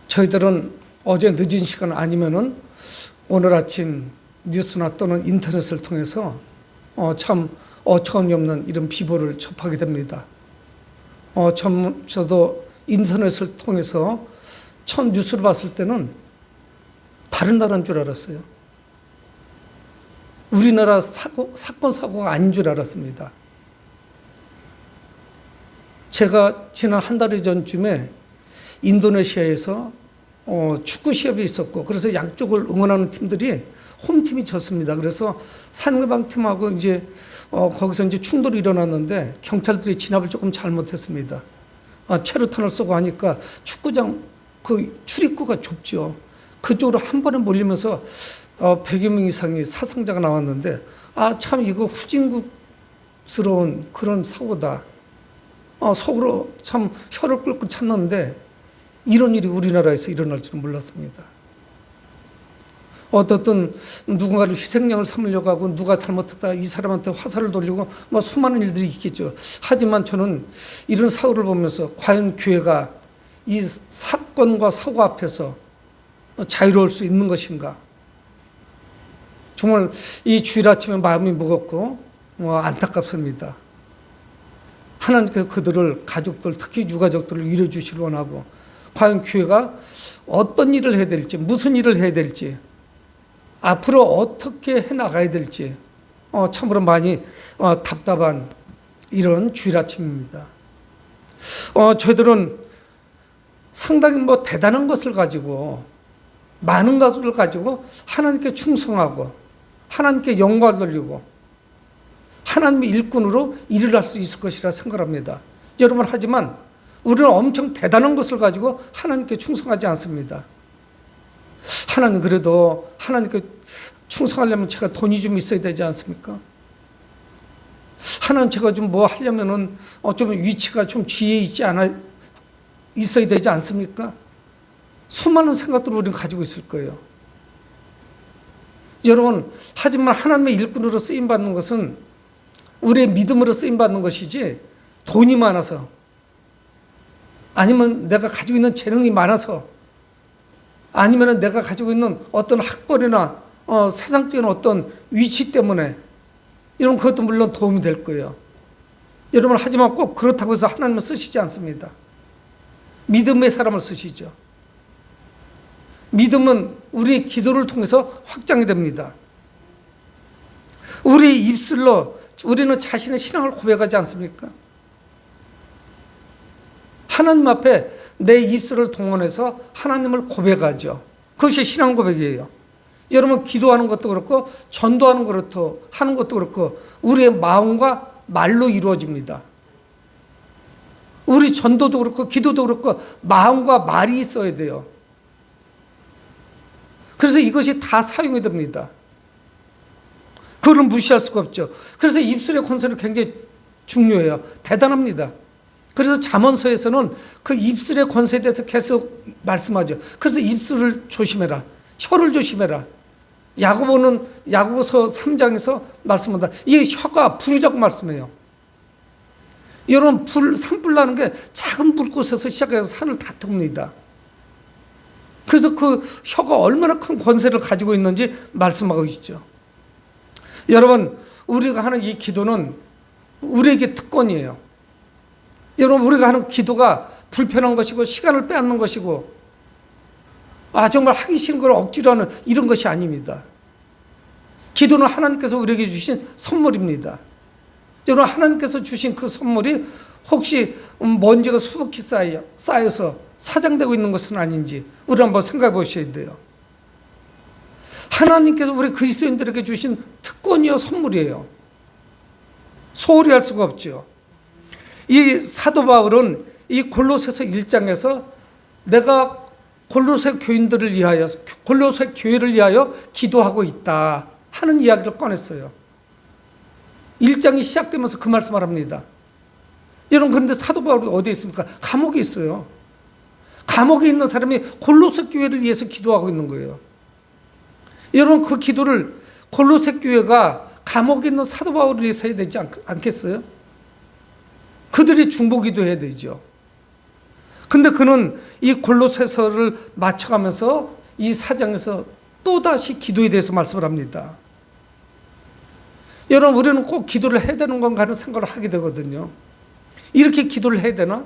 저희들은 어제 늦은 시간 아니면은 오늘 아침 뉴스나 또는 인터넷을 통해서 참 어처구니 없는 이런 비보를 접하게 됩니다. 저도 인터넷을 통해서 첫 뉴스를 봤을 때는 다른 나라인 줄 알았어요. 우리나라 사건, 사고가 아닌 줄 알았습니다. 제가 지난 한 달 전쯤에 인도네시아에서 축구 시합이 있었고, 그래서 양쪽을 응원하는 팀들이 홈팀이 졌습니다. 그래서 상대방 팀하고 이제 거기서 이제 충돌이 일어났는데 경찰들이 진압을 조금 잘못했습니다. 체류탄을 쏘고 하니까 축구장 그 출입구가 좁죠. 그쪽으로 한 번에 몰리면서 100여 명 이상의 사상자가 나왔는데, 참 이거 후진국스러운 그런 사고다. 속으로 참 혀를 끓고 찾는데 이런 일이 우리나라에서 일어날 줄은 몰랐습니다. 어떻든 누군가를 희생양을 삼으려고 하고 누가 잘못했다 이 사람한테 화살을 돌리고 수많은 일들이 있겠죠. 하지만 저는 이런 사고를 보면서 과연 교회가 이 사건과 사고 앞에서 자유로울 수 있는 것인가. 정말 이 주일 아침에 마음이 무겁고 안타깝습니다. 하나님께서 그들을 가족들, 특히 유가족들을 위로해 주시길 원하고, 과연 교회가 어떤 일을 해야 될지, 무슨 일을 해야 될지, 앞으로 어떻게 해나가야 될지 참으로 많이 답답한 이런 주일 아침입니다. 저희들은 상당히 대단한 것을 가지고, 많은 것을 가지고 하나님께 충성하고 하나님께 영광을 돌리고 하나님의 일꾼으로 일을 할 수 있을 것이라 생각합니다. 여러분, 하지만 우리는 엄청 대단한 것을 가지고 하나님께 충성하지 않습니다. 하나님, 그래도 하나님께 충성하려면 제가 돈이 좀 있어야 되지 않습니까? 하나님, 제가 좀 하려면은 좀 위치가 좀 지혜 있어야 되지 않습니까? 수많은 생각들을 우리는 가지고 있을 거예요. 여러분, 하지만 하나님의 일꾼으로 쓰임받는 것은 우리의 믿음으로 쓰임받는 것이지, 돈이 많아서, 아니면 내가 가지고 있는 재능이 많아서, 아니면 내가 가지고 있는 어떤 학벌이나 세상적인 어떤 위치 때문에, 이런 것도 물론 도움이 될 거예요. 여러분, 하지만 꼭 그렇다고 해서 하나님은 쓰시지 않습니다. 믿음의 사람을 쓰시죠. 믿음은 우리의 기도를 통해서 확장이 됩니다. 우리의 입술로 우리는 자신의 신앙을 고백하지 않습니까? 하나님 앞에 내 입술을 동원해서 하나님을 고백하죠. 그것이 신앙 고백이에요. 여러분, 기도하는 것도 그렇고 전도하는 하는 것도 그렇고 우리의 마음과 말로 이루어집니다. 우리 전도도 그렇고 기도도 그렇고 마음과 말이 있어야 돼요. 그래서 이것이 다 사용이 됩니다. 그걸 무시할 수가 없죠. 그래서 입술의 권세는 굉장히 중요해요. 대단합니다. 그래서 잠언서에서는 그 입술의 권세에 대해서 계속 말씀하죠. 그래서 입술을 조심해라. 혀를 조심해라. 야고보서 3장에서 말씀한다. 이게 혀가 불이라고 말씀해요. 여러분, 산불 나는 게 작은 불꽃에서 시작해서 산을 다 태웁니다. 그래서 그 혀가 얼마나 큰 권세를 가지고 있는지 말씀하고 있죠. 여러분, 우리가 하는 이 기도는 우리에게 특권이에요. 여러분, 우리가 하는 기도가 불편한 것이고 시간을 빼앗는 것이고 정말 하기 싫은 걸 억지로 하는 이런 것이 아닙니다. 기도는 하나님께서 우리에게 주신 선물입니다. 여러분, 하나님께서 주신 그 선물이 혹시 먼지가 수북히 쌓여서 사장되고 있는 것은 아닌지 우리 한번 생각해 보셔야 돼요. 하나님께서 우리 그리스도인들에게 주신 특권이요 선물이에요. 소홀히 할 수가 없죠. 이 사도 바울은 이 골로새서 1장에서 내가 골로새 교인들을 위하여, 골로새 교회를 위하여 기도하고 있다 하는 이야기를 꺼냈어요. 1장이 시작되면서 그 말씀을 합니다. 여러분, 그런데 사도 바울이 어디에 있습니까? 감옥에 있어요. 감옥에 있는 사람이 골로새 교회를 위해서 기도하고 있는 거예요. 여러분, 그 기도를 골로새 교회가 감옥에 있는 사도 바울을 위해서 해야 되지 않겠어요? 그들이 중보기도 해야 되죠. 근데 그는 이 골로새서를 맞춰가면서 이 4장에서 또다시 기도에 대해서 말씀을 합니다. 여러분, 우리는 꼭 기도를 해야 되는 건가 하는 생각을 하게 되거든요. 이렇게 기도를 해야 되나?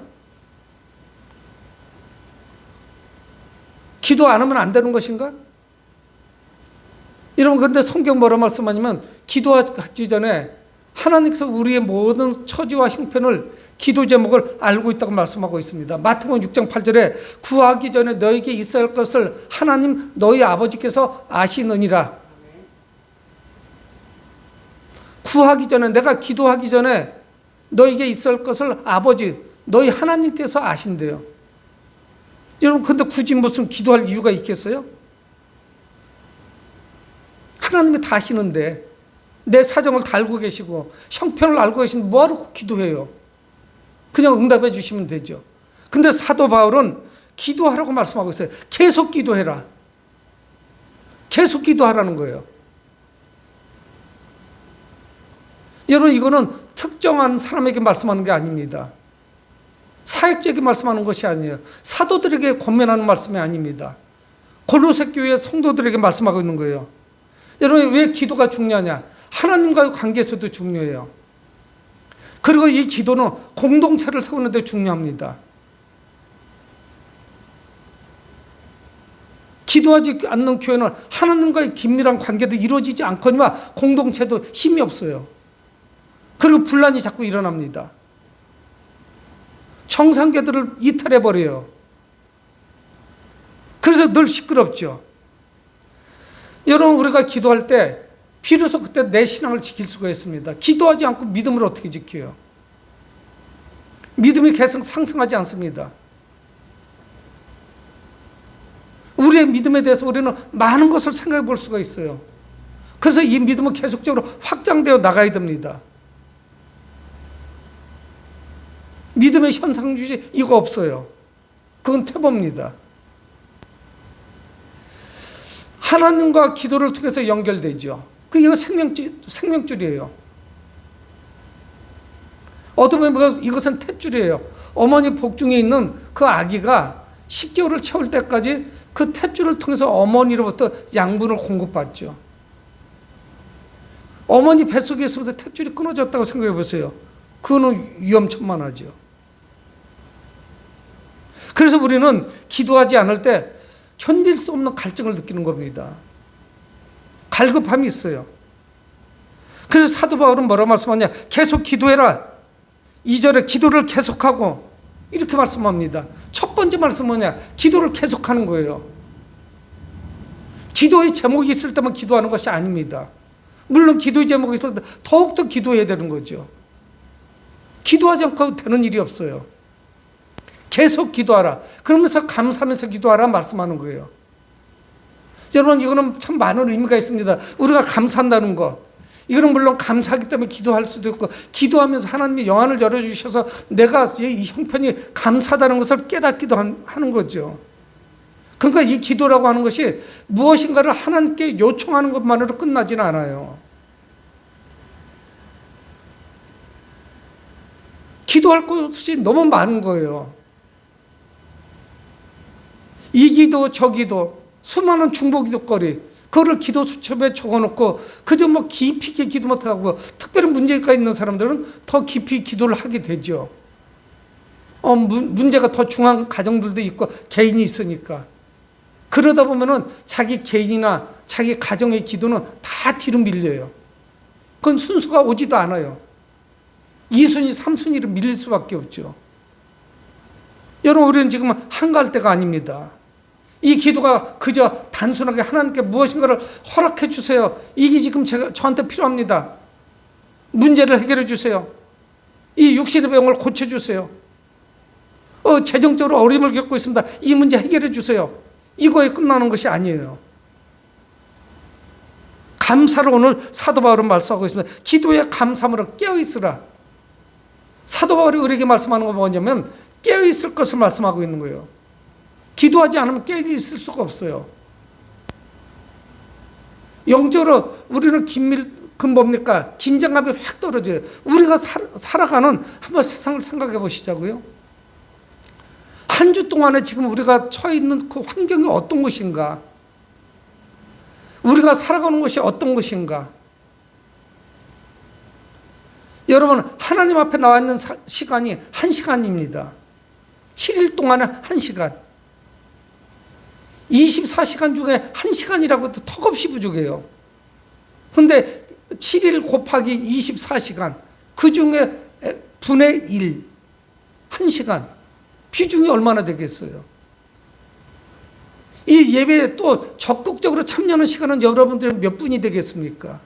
기도 안 하면 안 되는 것인가? 여러분, 그런데 성경 뭐라 말씀하냐면 기도하기 전에 하나님께서 우리의 모든 처지와 형편을, 기도 제목을 알고 있다고 말씀하고 있습니다. 마태복음 6장 8절에 구하기 전에 너에게 있어야 할 것을 하나님 너희 아버지께서 아시느니라. 구하기 전에, 내가 기도하기 전에 너에게 있어야 할 것을 아버지, 너희 하나님께서 아신대요. 여러분, 근데 굳이 무슨 기도할 이유가 있겠어요? 하나님이 다 아시는데, 내 사정을 다 알고 계시고 형편을 알고 계신데 뭐하러 기도해요? 그냥 응답해 주시면 되죠. 근데 사도 바울은 기도하라고 말씀하고 있어요. 계속 기도해라. 계속 기도하라는 거예요. 여러분, 이거는 특정한 사람에게 말씀하는 게 아닙니다. 사역자에게 말씀하는 것이 아니에요. 사도들에게 권면하는 말씀이 아닙니다. 골로새 교회 성도들에게 말씀하고 있는 거예요. 여러분, 왜 기도가 중요하냐? 하나님과의 관계에서도 중요해요. 그리고 이 기도는 공동체를 세우는 데 중요합니다. 기도하지 않는 교회는 하나님과의 긴밀한 관계도 이루어지지 않거니와 공동체도 힘이 없어요. 그리고 분란이 자꾸 일어납니다. 정상계들을 이탈해버려요. 그래서 늘 시끄럽죠. 여러분, 우리가 기도할 때 비로소 그때 내 신앙을 지킬 수가 있습니다. 기도하지 않고 믿음을 어떻게 지켜요? 믿음이 계속 상승하지 않습니다. 우리의 믿음에 대해서 우리는 많은 것을 생각해 볼 수가 있어요. 그래서 이 믿음은 계속적으로 확장되어 나가야 됩니다. 믿음의 현상주의 이거 없어요. 그건 퇴보입니다. 하나님과 기도를 통해서 연결되죠. 이거 생명줄이에요. 어떻게 보면 이것은 탯줄이에요. 어머니 복중에 있는 그 아기가 10개월을 채울 때까지 그 탯줄을 통해서 어머니로부터 양분을 공급받죠. 어머니 뱃속에 있으면서 탯줄이 끊어졌다고 생각해 보세요. 그거는 위험천만하죠. 그래서 우리는 기도하지 않을 때 견딜 수 없는 갈증을 느끼는 겁니다. 갈급함이 있어요. 그래서 사도 바울은 뭐라고 말씀하냐? 계속 기도해라. 2절에 기도를 계속하고 이렇게 말씀합니다. 첫 번째 말씀은 뭐냐? 기도를 계속하는 거예요. 기도의 제목이 있을 때만 기도하는 것이 아닙니다. 물론 기도의 제목이 있을 때 더욱더 기도해야 되는 거죠. 기도하지 않고 되는 일이 없어요. 계속 기도하라. 그러면서 감사하면서 기도하라 말씀하는 거예요. 여러분, 이거는 참 많은 의미가 있습니다. 우리가 감사한다는 것, 이거는 물론 감사하기 때문에 기도할 수도 있고, 기도하면서 하나님이 영안을 열어주셔서 내가 이 형편이 감사하다는 것을 깨닫기도 하는 거죠. 그러니까 이 기도라고 하는 것이 무엇인가를 하나님께 요청하는 것만으로 끝나지는 않아요. 기도할 것이 너무 많은 거예요. 이 기도 저 기도 수많은 중보기도거리, 그거를 기도 수첩에 적어놓고 그저 뭐 깊이 있게 기도 못하고, 특별한 문제가 있는 사람들은 더 깊이 기도를 하게 되죠. 문제가 더 중요한 가정들도 있고 개인이 있으니까. 그러다 보면은 자기 개인이나 자기 가정의 기도는 다 뒤로 밀려요. 그건 순서가 오지도 않아요. 2순위, 3순위로 밀릴 수밖에 없죠. 여러분, 우리는 지금 한가할 때가 아닙니다. 이 기도가 그저 단순하게 하나님께 무엇인가를 허락해 주세요. 이게 지금 저한테 필요합니다. 문제를 해결해 주세요. 이 육신의 병을 고쳐 주세요. 재정적으로 어려움을 겪고 있습니다. 이 문제 해결해 주세요. 이거에 끝나는 것이 아니에요. 감사를 오늘 사도 바울은 말씀하고 있습니다. 기도에 감사함으로 깨어있으라. 사도 바울이 우리에게 말씀하는 건 뭐냐면 깨어있을 것을 말씀하고 있는 거예요. 기도하지 않으면 깨어있을 수가 없어요. 영적으로 우리는 뭡니까? 긴장감이 확 떨어져요. 우리가 살아가는 한번 세상을 생각해 보시자고요. 한 주 동안에 지금 우리가 처해 있는 그 환경이 어떤 것인가? 우리가 살아가는 것이 어떤 것인가? 여러분, 하나님 앞에 나와 있는 시간이 1시간입니다. 7일 동안에 1시간. 24시간 중에 1시간이라고 해도 턱없이 부족해요. 근데 7일 곱하기 24시간, 그 중에 분의 1, 1시간. 비중이 얼마나 되겠어요? 이 예배에 또 적극적으로 참여하는 시간은 여러분들은 몇 분이 되겠습니까?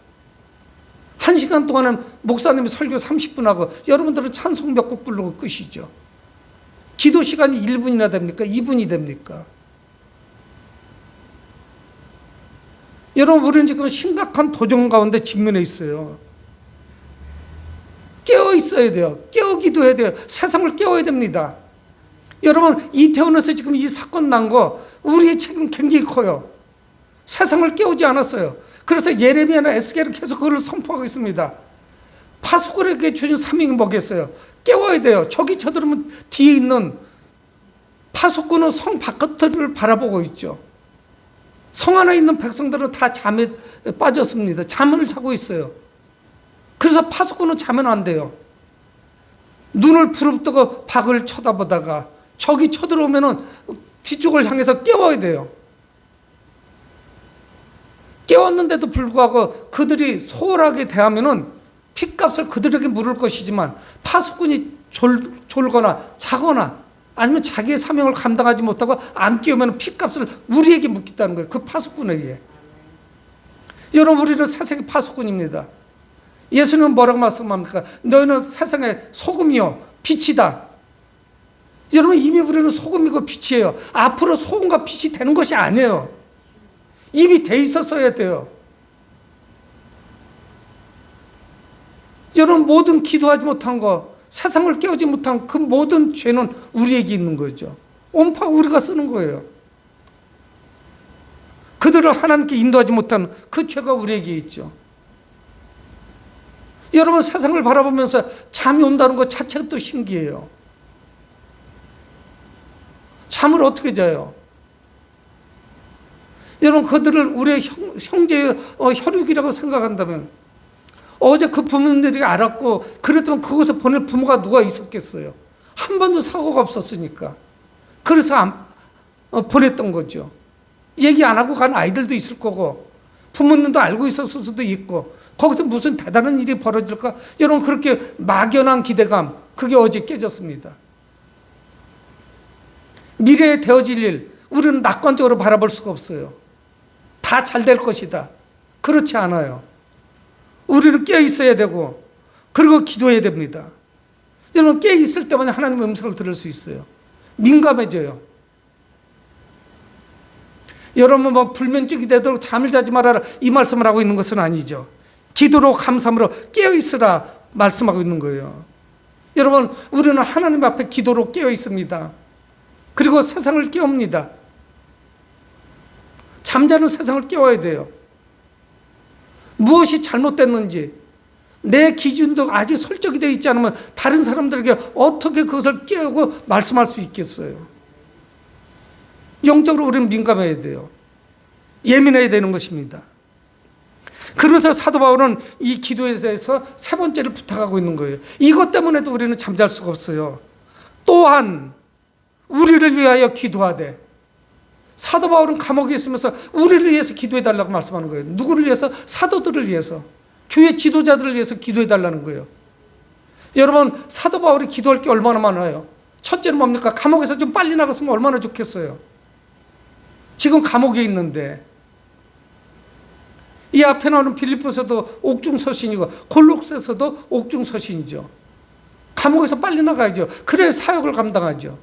1시간 동안은 목사님이 설교 30분 하고 여러분들은 찬송 몇 곡 부르고 끝이죠. 기도 시간이 1분이나 됩니까? 2분이 됩니까? 여러분, 우리는 지금 심각한 도전 가운데 직면해 있어요. 깨어 있어야 돼요. 깨어 기도해야 돼요. 세상을 깨워야 됩니다. 여러분, 이태원에서 지금 이 사건 난 거 우리의 책임 굉장히 커요. 세상을 깨우지 않았어요. 그래서 예레미야나 에스겔은 계속 그걸 선포하고 있습니다. 파수꾼에게 주신 사명이 뭐겠어요? 깨워야 돼요. 저기 쳐들으면 뒤에 있는 파수꾼은 성 바깥을 바라보고 있죠. 성 안에 있는 백성들은 다 잠에 빠졌습니다. 잠을 자고 있어요. 그래서 파수꾼은 자면 안 돼요. 눈을 부릅뜨고 밖을 쳐다보다가 적이 쳐들어오면은 뒤쪽을 향해서 깨워야 돼요. 깨웠는데도 불구하고 그들이 소홀하게 대하면은 핏값을 그들에게 물을 것이지만 파수꾼이 졸거나 자거나 아니면 자기의 사명을 감당하지 못하고 안 깨우면 핏값을 우리에게 묻겠다는 거예요. 그 파수꾼에게. 여러분, 우리는 세상의 파수꾼입니다. 예수님은 뭐라고 말씀합니까? 너희는 세상의 소금이요 빛이다. 여러분, 이미 우리는 소금이고 빛이에요. 앞으로 소금과 빛이 되는 것이 아니에요. 입이 돼 있었어야 돼요. 여러분, 모든 기도하지 못한 거, 세상을 깨우지 못한 그 모든 죄는 우리에게 있는 거죠. 온파 우리가 쓰는 거예요. 그들을 하나님께 인도하지 못한 그 죄가 우리에게 있죠. 여러분, 세상을 바라보면서 잠이 온다는 것 자체가 또 신기해요. 잠을 어떻게 자요? 여러분, 그들을 우리의 형제의 혈육이라고 생각한다면 어제 그 부모님들이 알았고 그랬다면 그곳에 보낼 부모가 누가 있었겠어요? 한 번도 사고가 없었으니까. 그래서 보냈던 거죠. 얘기 안 하고 간 아이들도 있을 거고 부모님도 알고 있었을 수도 있고 거기서 무슨 대단한 일이 벌어질까? 여러분, 그렇게 막연한 기대감, 그게 어제 깨졌습니다. 미래에 되어질 일, 우리는 낙관적으로 바라볼 수가 없어요. 다 잘 될 것이다. 그렇지 않아요. 우리는 깨어 있어야 되고 그리고 기도해야 됩니다. 여러분, 깨어 있을 때만 하나님의 음성을 들을 수 있어요. 민감해져요. 여러분, 뭐 불면증이 되도록 잠을 자지 말아라 이 말씀을 하고 있는 것은 아니죠. 기도로 감사함으로 깨어 있으라 말씀하고 있는 거예요. 여러분, 우리는 하나님 앞에 기도로 깨어 있습니다. 그리고 세상을 깨웁니다. 잠자는 세상을 깨워야 돼요. 무엇이 잘못됐는지 내 기준도 아직 설정이 되어 있지 않으면 다른 사람들에게 어떻게 그것을 깨우고 말씀할 수 있겠어요? 영적으로 우리는 민감해야 돼요. 예민해야 되는 것입니다. 그래서 사도 바울은 이 기도에 대해서 세 번째를 부탁하고 있는 거예요. 이것 때문에도 우리는 잠잘 수가 없어요. 또한 우리를 위하여 기도하되. 사도 바울은 감옥에 있으면서 우리를 위해서 기도해달라고 말씀하는 거예요. 누구를 위해서? 사도들을 위해서, 교회 지도자들을 위해서 기도해달라는 거예요. 여러분, 사도 바울이 기도할 게 얼마나 많아요. 첫째는 뭡니까? 감옥에서 좀 빨리 나갔으면 얼마나 좋겠어요. 지금 감옥에 있는데 이 앞에 나오는 빌립보서도 옥중서신이고 골로새서도 옥중서신이죠. 감옥에서 빨리 나가야죠. 그래야 사역을 감당하죠.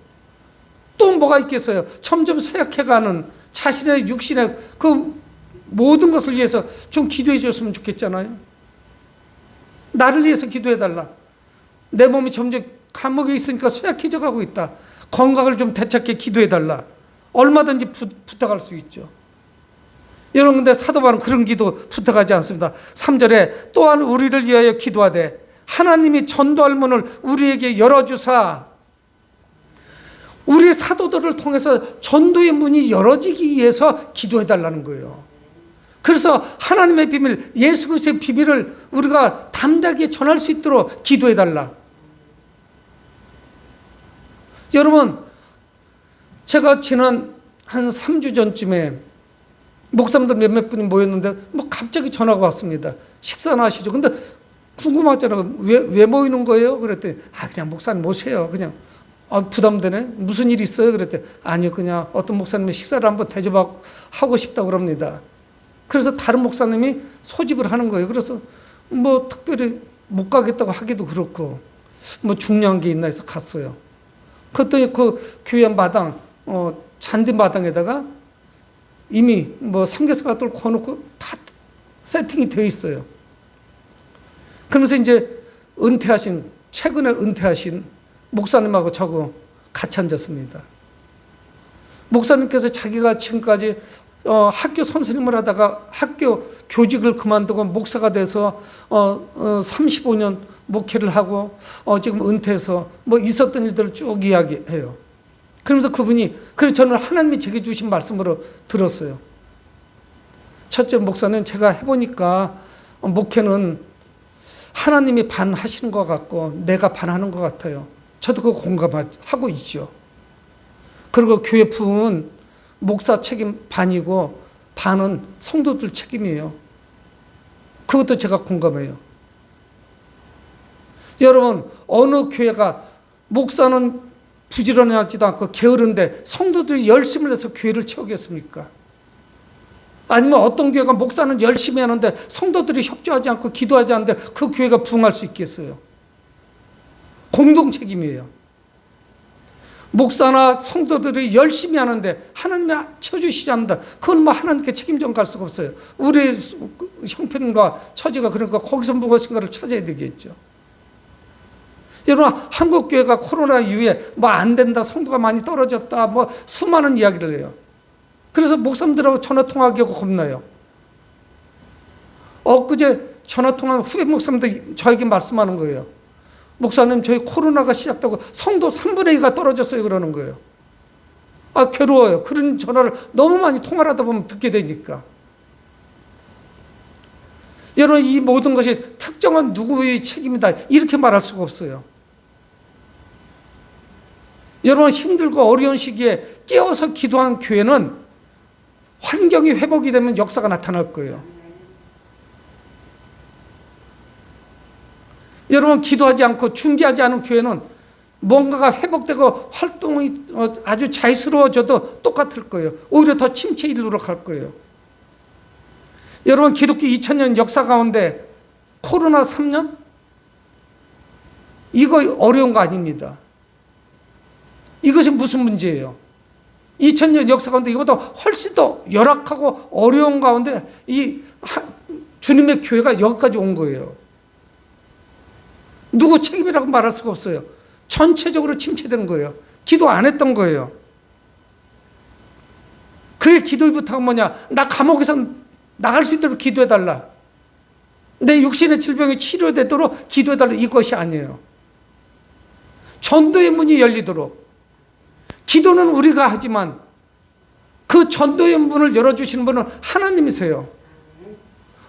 또 뭐가 있겠어요? 점점 쇠약해가는 자신의 육신의 그 모든 것을 위해서 좀 기도해 줬으면 좋겠잖아요. 나를 위해서 기도해달라. 내 몸이 점점 감옥에 있으니까 쇠약해져 가고 있다. 건강을 좀 되찾게 기도해달라. 얼마든지 부탁할 수 있죠. 여러분, 근데 사도 바울은 그런 기도 부탁하지 않습니다. 3절에 또한 우리를 위하여 기도하되 하나님이 전도할 문을 우리에게 열어주사 우리 사도들을 통해서 전도의 문이 열어지기 위해서 기도해 달라는 거예요. 그래서 하나님의 비밀, 예수 그리스도의 비밀을 우리가 담대하게 전할 수 있도록 기도해 달라. 여러분, 제가 지난 한 3주 전쯤에 목사님들 몇몇 분이 모였는데 갑자기 전화가 왔습니다. 식사나 하시죠. 근데 궁금하잖아요. 왜 모이는 거예요? 그랬더니 그냥 목사님 모세요. 그냥 부담되네. 무슨 일 있어요? 그랬더니 아니요, 그냥 어떤 목사님이 식사를 한번 대접하고 싶다고 그럽니다. 그래서 다른 목사님이 소집을 하는 거예요. 그래서 특별히 못 가겠다고 하기도 그렇고 중요한 게 있나 해서 갔어요. 그랬더니 그 교회 마당 잔디 마당에다가 이미 삼겹살 같은 걸 구워놓고 다 세팅이 되어 있어요. 그러면서 이제 최근에 은퇴하신 목사님하고 저하고 같이 앉았습니다. 목사님께서 자기가 지금까지 학교 선생님을 하다가 학교 교직을 그만두고 목사가 돼서 35년 목회를 하고 지금 은퇴해서 있었던 일들을 쭉 이야기해요. 그러면서 그분이, 그래서 저는 하나님이 제게 주신 말씀으로 들었어요. 첫째, 목사님, 제가 해보니까 목회는 하나님이 반 하시는 것 같고 내가 반 하는 것 같아요. 저도 그거 공감하고 있죠. 그리고 교회 부흥은 목사 책임 반이고 반은 성도들 책임이에요. 그것도 제가 공감해요. 여러분, 어느 교회가 목사는 부지런하지도 않고 게으른데 성도들이 열심을 내서 교회를 채우겠습니까? 아니면 어떤 교회가 목사는 열심히 하는데 성도들이 협조하지 않고 기도하지 않는데 그 교회가 부흥할 수 있겠어요? 공동 책임이에요. 목사나 성도들이 열심히 하는데 하나님이 채워주시지 않는다. 그건 하나님께 책임져 갈 수가 없어요. 우리 형편과 처지가 그러니까 거기서 무엇인가를 찾아야 되겠죠. 여러분, 한국교회가 코로나 이후에 안 된다, 성도가 많이 떨어졌다, 수많은 이야기를 해요. 그래서 목사님들하고 전화통화하기가 겁나요. 엊그제 전화통화한 후배 목사님들 저에게 말씀하는 거예요. 목사님, 저희 코로나가 시작되고 성도 3분의 2가 떨어졌어요. 그러는 거예요. 괴로워요. 그런 전화를 너무 많이 통화를 하다 보면 듣게 되니까. 여러분, 이 모든 것이 특정한 누구의 책임이다, 이렇게 말할 수가 없어요. 여러분, 힘들고 어려운 시기에 깨어서 기도한 교회는 환경이 회복이 되면 역사가 나타날 거예요. 여러분, 기도하지 않고 준비하지 않은 교회는 뭔가가 회복되고 활동이 아주 자유스러워져도 똑같을 거예요. 오히려 더 침체 일로로 갈 거예요. 여러분, 기독교 2000년 역사 가운데 코로나 3년? 이거 어려운 거 아닙니다. 이것이 무슨 문제예요? 2000년 역사 가운데 이보다 훨씬 더 열악하고 어려운 가운데 주님의 교회가 여기까지 온 거예요. 누구 책임이라고 말할 수가 없어요. 전체적으로 침체된 거예요. 기도 안 했던 거예요. 그의 기도의 부탁은 뭐냐? 나 감옥에서 나갈 수 있도록 기도해달라. 내 육신의 질병이 치료되도록 기도해달라. 이것이 아니에요. 전도의 문이 열리도록. 기도는 우리가 하지만 그 전도의 문을 열어주시는 분은 하나님이세요.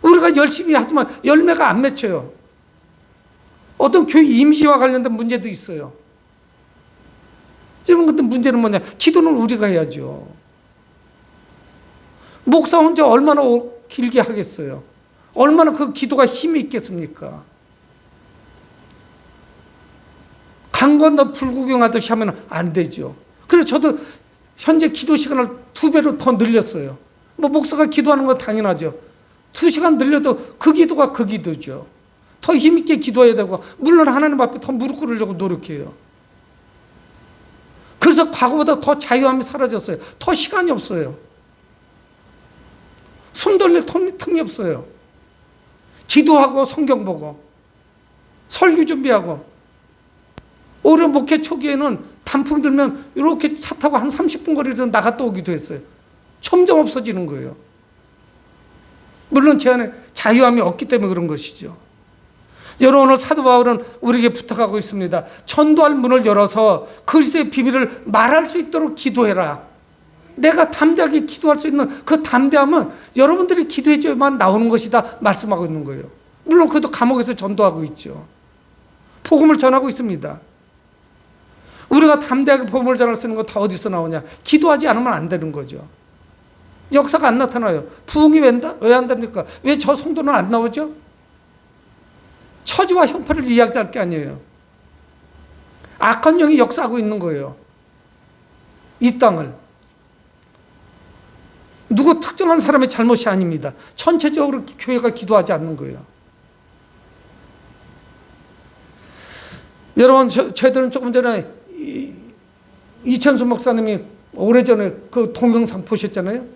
우리가 열심히 하지만 열매가 안 맺혀요. 어떤 교회 이미지와 관련된 문제도 있어요. 여러분, 근데 문제는 뭐냐? 기도는 우리가 해야죠. 목사 혼자 얼마나 길게 하겠어요? 얼마나 그 기도가 힘이 있겠습니까? 강 건너 불구경하듯이 하면 안 되죠. 그래서 저도 현재 기도 시간을 2배로 더 늘렸어요. 목사가 기도하는 건 당연하죠. 2시간 늘려도 그 기도가 그 기도죠. 더 힘있게 기도해야 되고, 물론 하나님 앞에 더 무릎 꿇으려고 노력해요. 그래서 과거보다 더 자유함이 사라졌어요. 더 시간이 없어요. 손 돌릴 틈이 없어요. 기도하고 성경 보고 설교 준비하고. 올해 목회 초기에는 단풍 들면 이렇게 차 타고 한 30분 거리에서 나갔다 오기도 했어요. 점점 없어지는 거예요. 물론 제 안에 자유함이 없기 때문에 그런 것이죠. 여러분, 오늘 사도 바울은 우리에게 부탁하고 있습니다. 전도할 문을 열어서 그리스도의 비밀을 말할 수 있도록 기도해라. 내가 담대하게 기도할 수 있는 그 담대함은 여러분들이 기도해 줘야만 나오는 것이다 말씀하고 있는 거예요. 물론 그것도 감옥에서 전도하고 있죠. 복음을 전하고 있습니다. 우리가 담대하게 복음을 전할 수 있는 거 다 어디서 나오냐? 기도하지 않으면 안 되는 거죠. 역사가 안 나타나요. 부흥이 왜 안 됩니까? 왜 저 성도는 안 나오죠? 처지와 형편을 이야기할 게 아니에요. 악한 영이 역사하고 있는 거예요. 이 땅을. 누구 특정한 사람의 잘못이 아닙니다. 전체적으로 교회가 기도하지 않는 거예요. 여러분, 저희들은 조금 전에 이천수 목사님이 오래전에 그 동영상 보셨잖아요.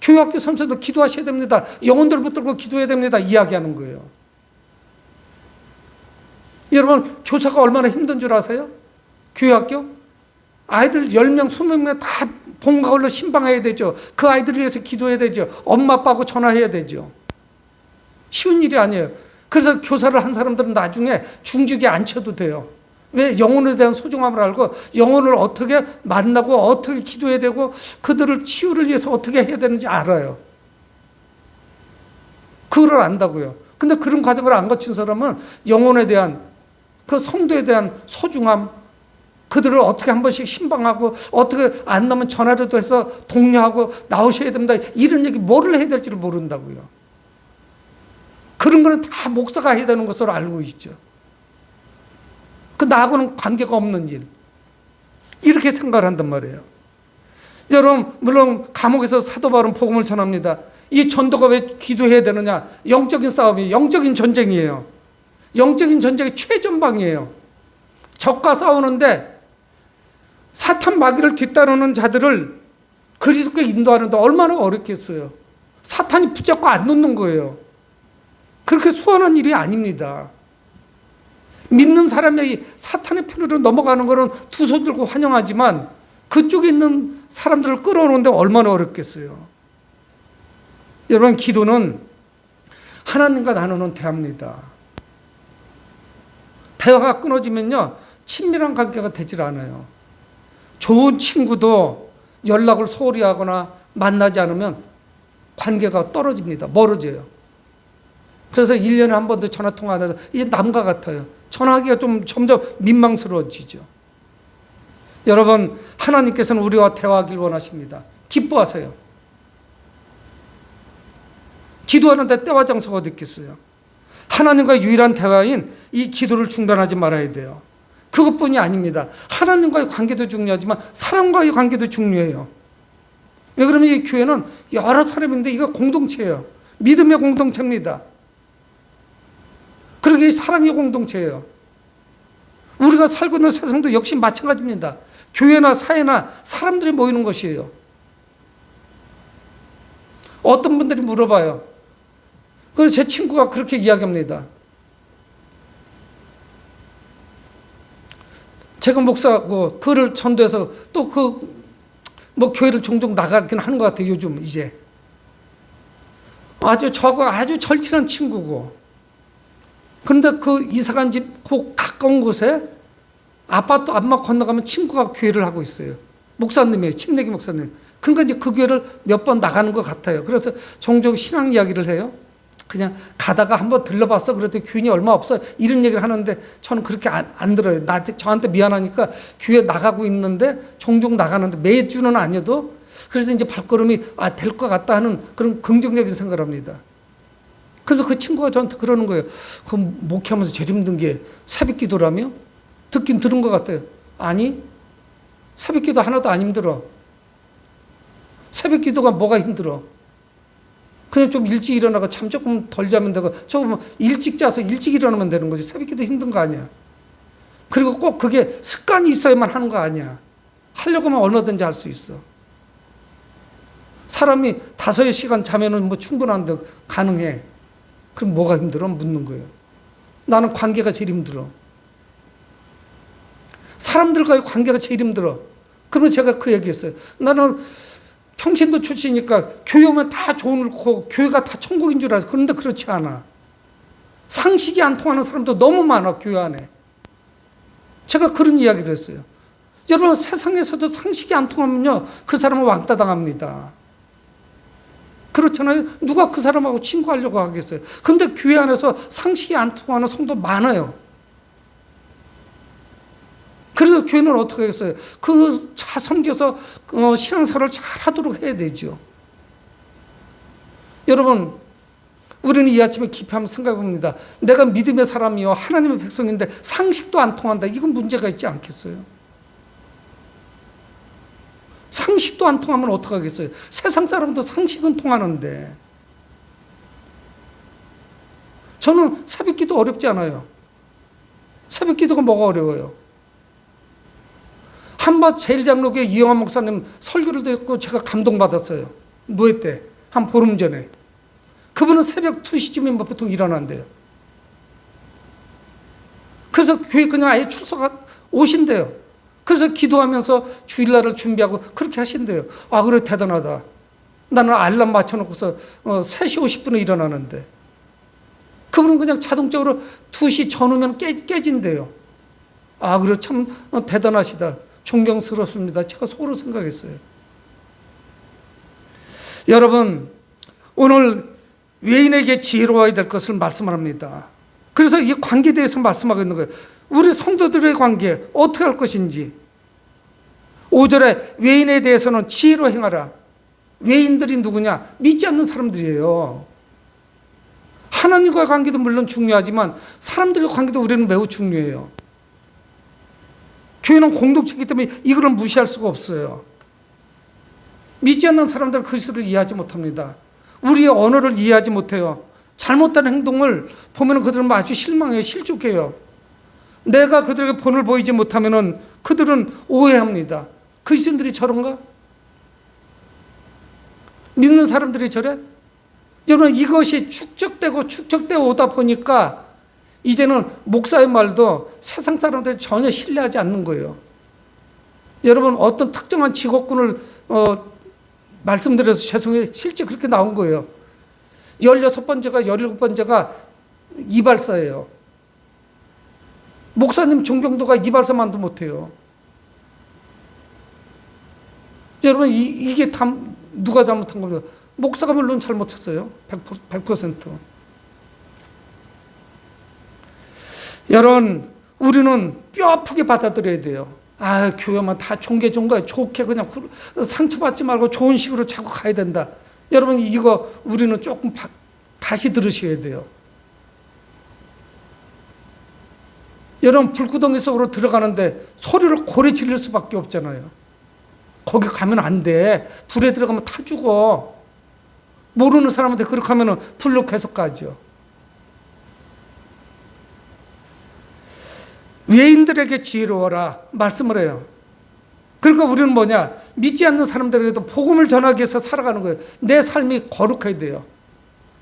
교회학교 선생님도 기도하셔야 됩니다. 영혼들 붙들고 기도해야 됩니다. 이야기하는 거예요. 여러분, 교사가 얼마나 힘든 줄 아세요? 교회학교? 아이들 10명, 20명 다 본가 걸로 신방해야 되죠. 그 아이들을 위해서 기도해야 되죠. 엄마, 아빠하고 전화해야 되죠. 쉬운 일이 아니에요. 그래서 교사를 한 사람들은 나중에 중직에 안 쳐도 돼요. 왜? 영혼에 대한 소중함을 알고 영혼을 어떻게 만나고 어떻게 기도해야 되고 그들을 치유를 위해서 어떻게 해야 되는지 알아요. 그걸 안다고요. 근데 그런 과정을 안 거친 사람은 영혼에 대한 그 성도에 대한 소중함, 그들을 어떻게 한 번씩 신방하고 어떻게 안 나면 전화라도 해서 독려하고 나오셔야 됩니다. 이런 얘기 뭐를 해야 될지를 모른다고요. 그런 거는 다 목사가 해야 되는 것으로 알고 있죠. 그 나하고는 관계가 없는 일. 이렇게 생각을 한단 말이에요. 여러분, 물론 감옥에서 사도 바울은 복음을 전합니다. 이 전도가 왜 기도해야 되느냐? 영적인 싸움이에요. 영적인 전쟁이에요. 영적인 전쟁의 최전방이에요. 적과 싸우는데 사탄 마귀를 뒤따르는 자들을 그리스도께 인도하는데 얼마나 어렵겠어요. 사탄이 붙잡고 안 놓는 거예요. 그렇게 수월한 일이 아닙니다. 믿는 사람이 사탄의 편으로 넘어가는 것은 두 손 들고 환영하지만 그쪽에 있는 사람들을 끌어오는데 얼마나 어렵겠어요. 여러분, 기도는 하나님과 나누는 대화입니다. 대화가 끊어지면요, 친밀한 관계가 되질 않아요. 좋은 친구도 연락을 소홀히 하거나 만나지 않으면 관계가 떨어집니다. 멀어져요. 그래서 1년에 한 번도 전화 통화 안 해서 이제 남과 같아요. 전화하기가 좀 점점 민망스러워지죠. 여러분, 하나님께서는 우리와 대화하길 원하십니다. 기뻐하세요. 기도하는데 때와 장소가 어디 있겠어요? 하나님과 유일한 대화인 이 기도를 중단하지 말아야 돼요. 그것뿐이 아닙니다. 하나님과의 관계도 중요하지만 사람과의 관계도 중요해요. 왜 그러면 이 교회는 여러 사람인데 이거 공동체예요. 믿음의 공동체입니다. 그러게 이 사랑의 공동체예요. 우리가 살고 있는 세상도 역시 마찬가지입니다. 교회나 사회나 사람들이 모이는 것이에요. 어떤 분들이 물어봐요. 그래서 제 친구가 그렇게 이야기합니다. 제가 목사고 그를 전도해서 또 교회를 종종 나가긴 하는 것 같아요. 요즘 이제 저하고 아주 절친한 친구고, 그런데 그 이사간 집 그 가까운 곳에 아파트 앞만 건너가면 친구가 교회를 하고 있어요. 목사님이에요. 침례기 목사님. 그러니까 이제 그 교회를 몇 번 나가는 것 같아요. 그래서 종종 신앙 이야기를 해요. 그냥 가다가 한번 들러봤어. 그랬더니 교인이 얼마 없어. 이런 얘기를 하는데 저는 그렇게 안 들어요. 저한테 미안하니까 교회 나가고 있는데 종종 나가는데 매주는 아니어도 그래서 이제 발걸음이 될 것 같다 하는 그런 긍정적인 생각을 합니다. 그래서 그 친구가 저한테 그러는 거예요. 그럼 목회하면서 제일 힘든 게 새벽 기도라며? 듣긴 들은 것 같아요. 아니, 새벽 기도 하나도 안 힘들어. 새벽 기도가 뭐가 힘들어? 그냥 좀 일찍 일어나고 잠 조금 덜 자면 되고, 조금 일찍 자서 일찍 일어나면 되는 거지. 새벽 기도 힘든 거 아니야. 그리고 꼭 그게 습관이 있어야만 하는 거 아니야. 하려고 하면 얼마든지 할 수 있어. 사람이 5시간 자면은 뭐 충분한데 가능해. 그럼 뭐가 힘들어? 묻는 거예요. 나는 관계가 제일 힘들어. 사람들과의 관계가 제일 힘들어. 그러면 제가 그 얘기했어요. 나는 평신도 출신이니까 교회 오면 다 좋은 거, 교회가 다 천국인 줄 알았어. 그런데 그렇지 않아. 상식이 안 통하는 사람도 너무 많아, 교회 안에. 제가 그런 이야기를 했어요. 여러분, 세상에서도 상식이 안 통하면요, 그 사람은 왕따 당합니다. 그렇잖아요. 누가 그 사람하고 친구하려고 하겠어요. 근데 교회 안에서 상식이 안 통하는 성도 많아요. 그래서 교회는 어떻게 하겠어요? 그 잘 섬겨서 신앙생활을 잘 하도록 해야 되죠. 여러분, 우리는 이 아침에 깊이 한번 생각해 봅니다. 내가 믿음의 사람이요, 하나님의 백성인데 상식도 안 통한다. 이건 문제가 있지 않겠어요? 상식도 안 통하면 어떡하겠어요? 세상 사람도 상식은 통하는데. 저는 새벽 기도 어렵지 않아요. 새벽 기도가 뭐가 어려워요? 한밭 제일장로교회 이영환 목사님 설교를 듣고 제가 감동받았어요. 노예 때, 한 보름 전에. 그분은 새벽 2시쯤이면 보통 일어난대요. 그래서 교회 그냥 아예 오신대요. 그래서 기도하면서 주일날을 준비하고 그렇게 하신대요. 아, 그래, 대단하다. 나는 알람 맞춰놓고서 3시 50분에 일어나는데. 그분은 그냥 자동적으로 2시 전후면 깨진대요. 아, 그래, 참 대단하시다. 존경스럽습니다. 제가 속으로 생각했어요. 여러분, 오늘 외인에게 지혜로워야 될 것을 말씀합니다. 그래서 이 관계에 대해서 말씀하고 있는 거예요. 우리 성도들의 관계 어떻게 할 것인지. 5절에 외인에 대해서는 지혜로 행하라. 외인들이 누구냐? 믿지 않는 사람들이에요. 하나님과의 관계도 물론 중요하지만 사람들의 관계도 우리는 매우 중요해요. 교회는 공동체이기 때문에 이거를 무시할 수가 없어요. 믿지 않는 사람들은 그리스도를 이해하지 못합니다. 우리의 언어를 이해하지 못해요. 잘못된 행동을 보면 그들은 아주 실망해요. 실족해요. 내가 그들에게 본을 보이지 못하면 그들은 오해합니다. 그리스도인들이 저런가? 믿는 사람들이 저래? 여러분, 이것이 축적되고 오다 보니까 이제는 목사의 말도 세상 사람들이 전혀 신뢰하지 않는 거예요. 여러분, 어떤 특정한 직업군을 말씀드려서 죄송해요. 실제 그렇게 나온 거예요. 16번째가 17번째가 이발사예요. 목사님 존경도가 이발사만도 못해요. 여러분, 이게 다 누가 잘못한 겁니까? 목사가 물론 잘못했어요. 100%. 여러분, 우리는 뼈 아프게 받아들여야 돼요. 아, 교회만 다 좋게 좋게 그냥 상처받지 말고 좋은 식으로 자꾸 가야 된다. 여러분, 이거 우리는 조금 다시 들으셔야 돼요. 여러분, 불구덩이 속으로 들어가는데 소리를 고래 지를 수밖에 없잖아요. 거기 가면 안 돼. 불에 들어가면 타 죽어. 모르는 사람한테 그렇게 하면 불로 계속 가죠. 외인들에게 지혜로워라 말씀을 해요. 그러니까 우리는 뭐냐? 믿지 않는 사람들에게도 복음을 전하기 위해서 살아가는 거예요. 내 삶이 거룩해야 돼요.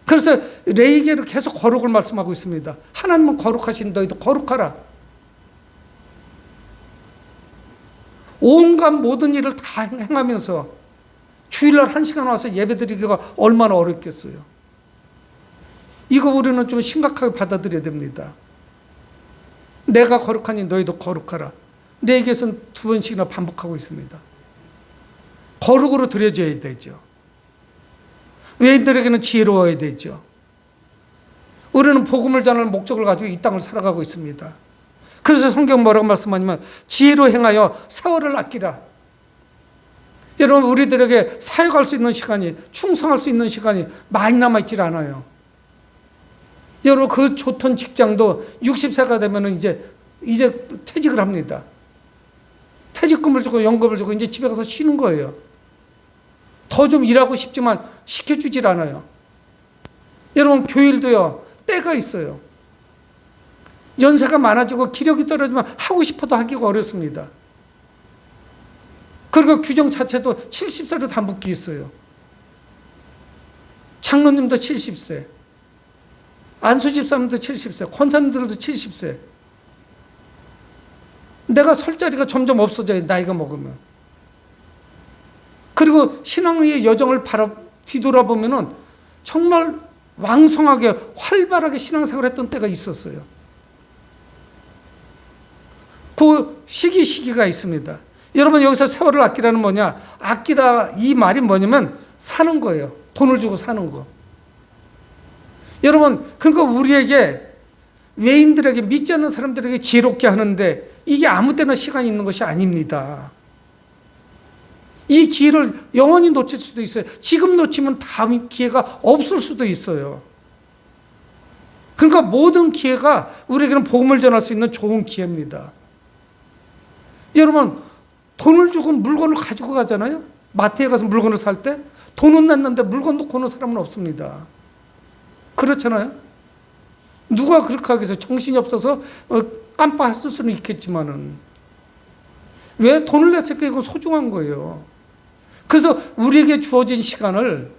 그래서 레위기를 계속 거룩을 말씀하고 있습니다. 하나님은 거룩하신 너희도 거룩하라. 온갖 모든 일을 다 행하면서 주일날 1시간 와서 예배드리기가 얼마나 어렵겠어요. 이거 우리는 좀 심각하게 받아들여야 됩니다. 내가 거룩하니 너희도 거룩하라. 레위기에서는 2번씩이나 반복하고 있습니다. 거룩으로 드려져야 되죠. 외인들에게는 지혜로워야 되죠. 우리는 복음을 전할 목적을 가지고 이 땅을 살아가고 있습니다. 그래서 성경 뭐라고 말씀하냐면 지혜로 행하여 세월을 아끼라. 여러분, 우리들에게 사역할 수 있는 시간이, 충성할 수 있는 시간이 많이 남아있질 않아요. 여러분, 그 좋던 직장도 60세가 되면 이제 퇴직을 합니다. 퇴직금을 주고 연금을 주고 이제 집에 가서 쉬는 거예요. 더 좀 일하고 싶지만 시켜주질 않아요. 여러분, 교일도요, 때가 있어요. 연세가 많아지고 기력이 떨어지면 하고 싶어도 하기가 어렵습니다. 그리고 규정 자체도 70세로 다 묶여 있어요. 장로님도 70세, 안수 집사님도 70세, 권사님들도 70세. 내가 설 자리가 점점 없어져요, 나이가 먹으면. 그리고 신앙의 여정을 뒤돌아보면은 정말 왕성하게 활발하게 신앙생활을 했던 때가 있었어요. 그 시기가 있습니다. 여러분 여기서 세월을 아끼라는 뭐냐? 아끼다 이 말이 뭐냐면 사는 거예요. 돈을 주고 사는 거. 여러분 그러니까 우리에게 외인들에게 믿지 않는 사람들에게 지혜롭게 하는데 이게 아무 때나 시간이 있는 것이 아닙니다. 이 기회를 영원히 놓칠 수도 있어요. 지금 놓치면 다음 기회가 없을 수도 있어요. 그러니까 모든 기회가 우리에게는 복음을 전할 수 있는 좋은 기회입니다. 여러분 돈을 주고 물건을 가지고 가잖아요. 마트에 가서 물건을 살 때 돈은 냈는데 물건 놓고 오는 사람은 없습니다. 그렇잖아요. 누가 그렇게 하겠어요. 정신이 없어서 깜빡했을 수는 있겠지만은 왜 돈을 냈을까? 이건 소중한 거예요. 그래서 우리에게 주어진 시간을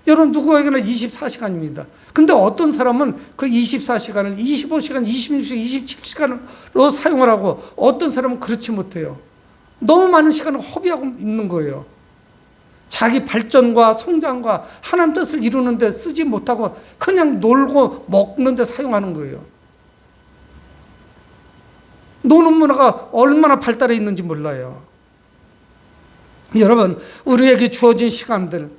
여러분 누구에게나 24시간입니다. 근데 어떤 사람은 그 24시간을 25시간, 26시간, 27시간으로 사용을 하고 어떤 사람은 그렇지 못해요. 너무 많은 시간을 허비하고 있는 거예요. 자기 발전과 성장과 하나님 뜻을 이루는 데 쓰지 못하고 그냥 놀고 먹는 데 사용하는 거예요. 노는 문화가 얼마나 발달해 있는지 몰라요. 여러분 우리에게 주어진 시간들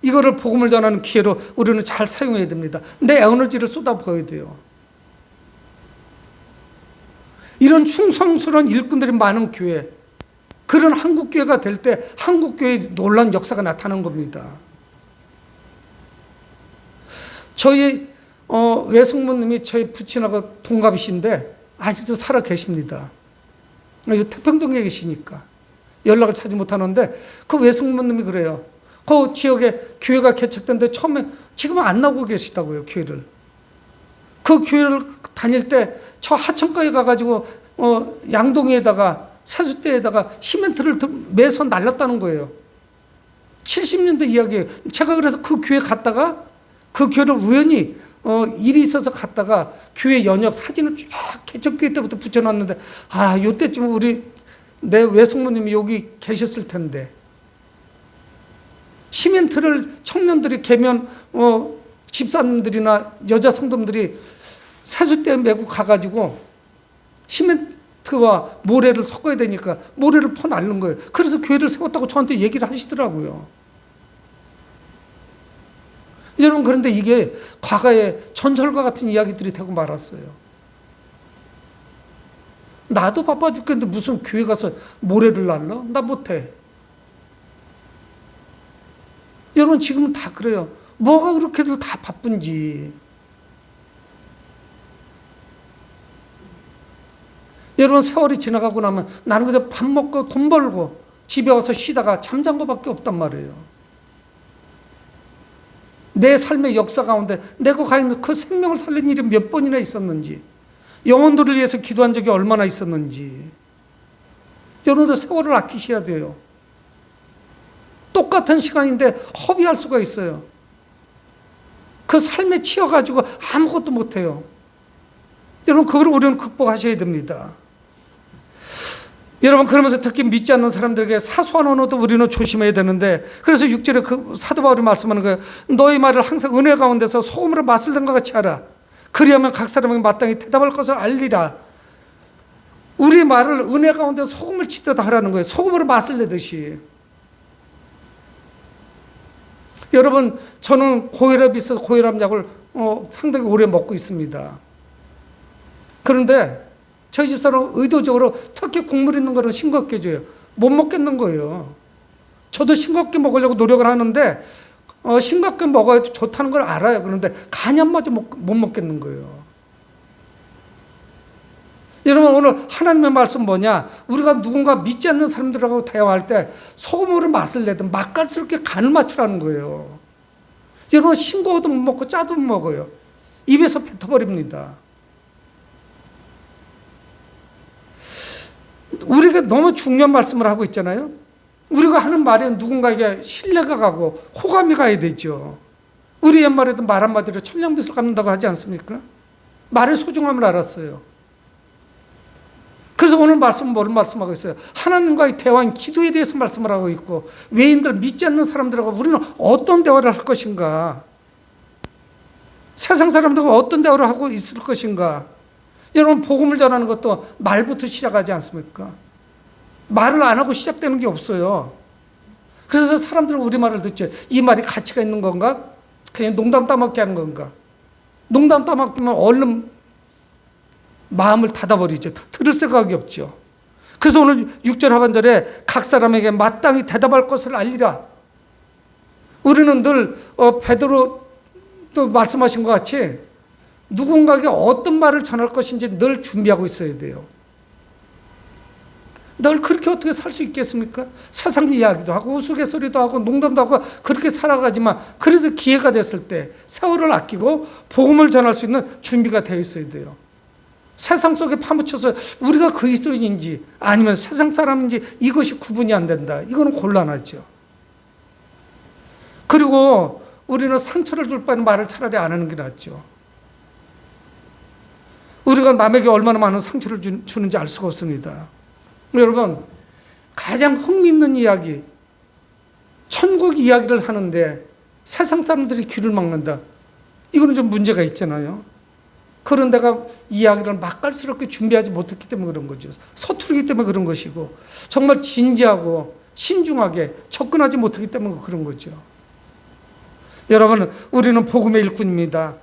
이거를 복음을 전하는 기회로 우리는 잘 사용해야 됩니다. 내 에너지를 쏟아부어야 돼요. 이런 충성스러운 일꾼들이 많은 교회, 그런 한국교회가 될 때 한국교회의 놀라운 역사가 나타나는 겁니다. 저희 외숙모님이 저희 부친하고 동갑이신데 아직도 살아 계십니다. 태평동에 계시니까 연락을 찾지 못하는데 그 외숙모님이 그래요. 그 지역에 교회가 개척된데 처음에 지금은 안 나오고 계시다고요. 교회를. 그 교회를 다닐 때 저 하천가에 가가지고 양동이에다가 세숫대에다가 시멘트를 매서 날랐다는 거예요. 70년대 이야기예요. 제가 그래서 그 교회 갔다가 그 교회를 우연히 일이 있어서 갔다가 교회 연역 사진을 쫙 개척교회 때부터 붙여놨는데 요때쯤 내 외숙모님이 여기 계셨을 텐데 시멘트를 청년들이 개면 집사님들이나 여자 성도들이 세숫대에 메고 가가지고 시멘트와 모래를 섞어야 되니까 모래를 퍼 날른 거예요. 그래서 교회를 세웠다고 저한테 얘기를 하시더라고요. 여러분 그런데 이게 과거에 전설과 같은 이야기들이 되고 말았어요. 나도 바빠 죽겠는데 무슨 교회 가서 모래를 날라? 나 못해. 여러분 지금은 다 그래요. 뭐가 그렇게들 다 바쁜지. 여러분 세월이 지나가고 나면 나는 그저 밥 먹고 돈 벌고 집에 와서 쉬다가 잠잔 것밖에 없단 말이에요. 내 삶의 역사 가운데 내가 가진 그 생명을 살린 일이 몇 번이나 있었는지, 영혼들을 위해서 기도한 적이 얼마나 있었는지. 여러분들 세월을 아끼셔야 돼요. 똑같은 시간인데 허비할 수가 있어요. 그 삶에 치여가지고 아무것도 못해요. 여러분 그걸 우리는 극복하셔야 됩니다. 여러분 그러면서 특히 믿지 않는 사람들에게 사소한 언어도 우리는 조심해야 되는데, 그래서 6절에 그 사도 바울이 말씀하는 거예요. 너희 말을 항상 은혜 가운데서 소금으로 맛을 낸 것 같이 하라. 그리하면 각 사람에게 마땅히 대답할 것을 알리라. 우리 말을 은혜 가운데 소금을 치듯 하라는 거예요. 소금으로 맛을 내듯이. 여러분 저는 고혈압이 있어서 고혈압 약을 상당히 오래 먹고 있습니다. 그런데 저희 집사람은 의도적으로 특히 국물 있는 거는 싱겁게 줘요. 못 먹겠는 거예요. 저도 싱겁게 먹으려고 노력을 하는데 싱겁게 먹어야 좋다는 걸 알아요. 그런데 간이 안 맞아 못 먹겠는 거예요. 여러분 오늘 하나님의 말씀 뭐냐? 우리가 누군가 믿지 않는 사람들하고 대화할 때 소금으로 맛을 내든 맛깔스럽게 간을 맞추라는 거예요. 여러분 싱거워도 못 먹고 짜도 못 먹어요. 입에서 뱉어버립니다. 우리가 너무 중요한 말씀을 하고 있잖아요. 우리가 하는 말에 누군가에게 신뢰가 가고 호감이 가야 되죠. 우리 옛말에도 말 한마디로 천냥빚을 갚는다고 하지 않습니까? 말의 소중함을 알았어요. 그래서 오늘 말씀은 뭘 말씀하고 있어요? 하나님과의 대화인 기도에 대해서 말씀을 하고 있고, 외인들 믿지 않는 사람들하고 우리는 어떤 대화를 할 것인가. 세상 사람들과 어떤 대화를 하고 있을 것인가? 여러분, 복음을 전하는 것도 말부터 시작하지 않습니까? 말을 안 하고 시작되는 게 없어요. 그래서 사람들은 우리 말을 듣죠. 이 말이 가치가 있는 건가? 그냥 농담 따먹게 하는 건가? 농담 따먹으면 얼른 마음을 닫아버리죠. 들을 생각이 없죠. 그래서 오늘 6절 하반절에 각 사람에게 마땅히 대답할 것을 알리라. 우리는 늘 베드로 또 말씀하신 것 같이 누군가에게 어떤 말을 전할 것인지 늘 준비하고 있어야 돼요. 늘 그렇게 어떻게 살 수 있겠습니까? 세상 이야기도 하고 우스갯소리도 하고 농담도 하고 그렇게 살아가지만 그래도 기회가 됐을 때 세월을 아끼고 복음을 전할 수 있는 준비가 되어 있어야 돼요. 세상 속에 파묻혀서 우리가 그리스도인인지 아니면 세상 사람인지 이것이 구분이 안 된다. 이거는 곤란하죠. 그리고 우리는 상처를 줄 바에는 말을 차라리 안 하는 게 낫죠. 우리가 남에게 얼마나 많은 상처를 주는지 알 수가 없습니다. 여러분, 가장 흥미있는 이야기, 천국 이야기를 하는데 세상 사람들이 귀를 막는다. 이거는 좀 문제가 있잖아요. 그런 데가 이야기를 맛깔스럽게 준비하지 못했기 때문에 그런 거죠. 서투르기 때문에 그런 것이고 정말 진지하고 신중하게 접근하지 못하기 때문에 그런 거죠. 여러분, 우리는 복음의 일꾼입니다.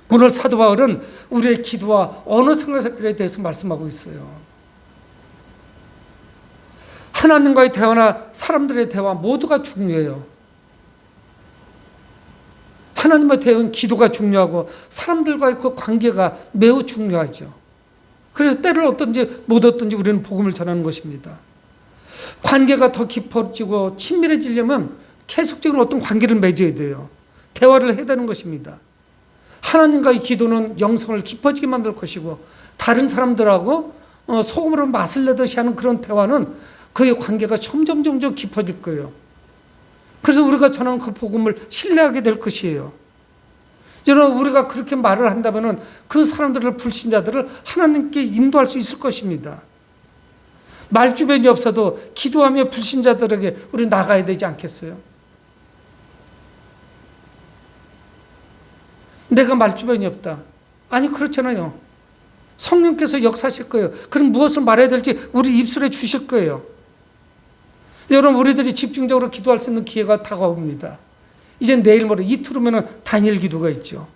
오늘 사도 바울은 우리의 기도와 언어 생활에 대해서 말씀하고 있어요. 하나님과의 대화나 사람들의 대화 모두가 중요해요. 하나님의 대화는 기도가 중요하고 사람들과의 그 관계가 매우 중요하죠. 그래서 때를 얻든지 못 얻든지 우리는 복음을 전하는 것입니다. 관계가 더 깊어지고 친밀해지려면 계속적으로 어떤 관계를 맺어야 돼요. 대화를 해야 되는 것입니다. 하나님과의 기도는 영성을 깊어지게 만들 것이고 다른 사람들하고 소금으로 맛을 내듯이 하는 그런 대화는 그의 관계가 점점 깊어질 거예요. 그래서 우리가 전하는 그 복음을 신뢰하게 될 것이에요. 여러분, 우리가 그렇게 말을 한다면 그 사람들을, 불신자들을 하나님께 인도할 수 있을 것입니다. 말주변이 없어도 기도하며 불신자들에게 우리 나가야 되지 않겠어요? 내가 말주변이 없다. 아니, 그렇잖아요. 성령께서 역사하실 거예요. 그럼 무엇을 말해야 될지 우리 입술에 주실 거예요. 여러분, 우리들이 집중적으로 기도할 수 있는 기회가 다가옵니다. 이제 내일 모레 이틀 후면 단일 기도가 있죠.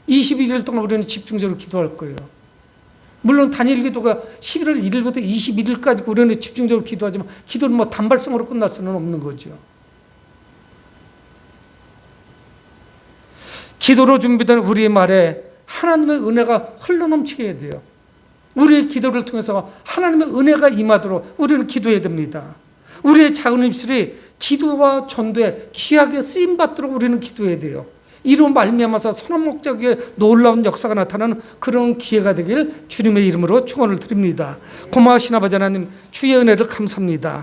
21일 동안 우리는 집중적으로 기도할 거예요. 물론 단일 기도가 11월 1일부터 21일까지 우리는 집중적으로 기도하지만 기도는 뭐 단발성으로 끝날 수는 없는 거죠. 기도로 준비된 우리의 말에 하나님의 은혜가 흘러넘치게 해야 돼요. 우리의 기도를 통해서 하나님의 은혜가 임하도록 우리는 기도해야 됩니다. 우리의 작은 입술이 기도와 전도에 귀하게 쓰임받도록 우리는 기도해야 돼요. 이로 말미암아서 선한 목적에 놀라운 역사가 나타나는 그런 기회가 되길 주님의 이름으로 축원을 드립니다. 고마우신 아버지 하나님, 주의 은혜를 감사합니다.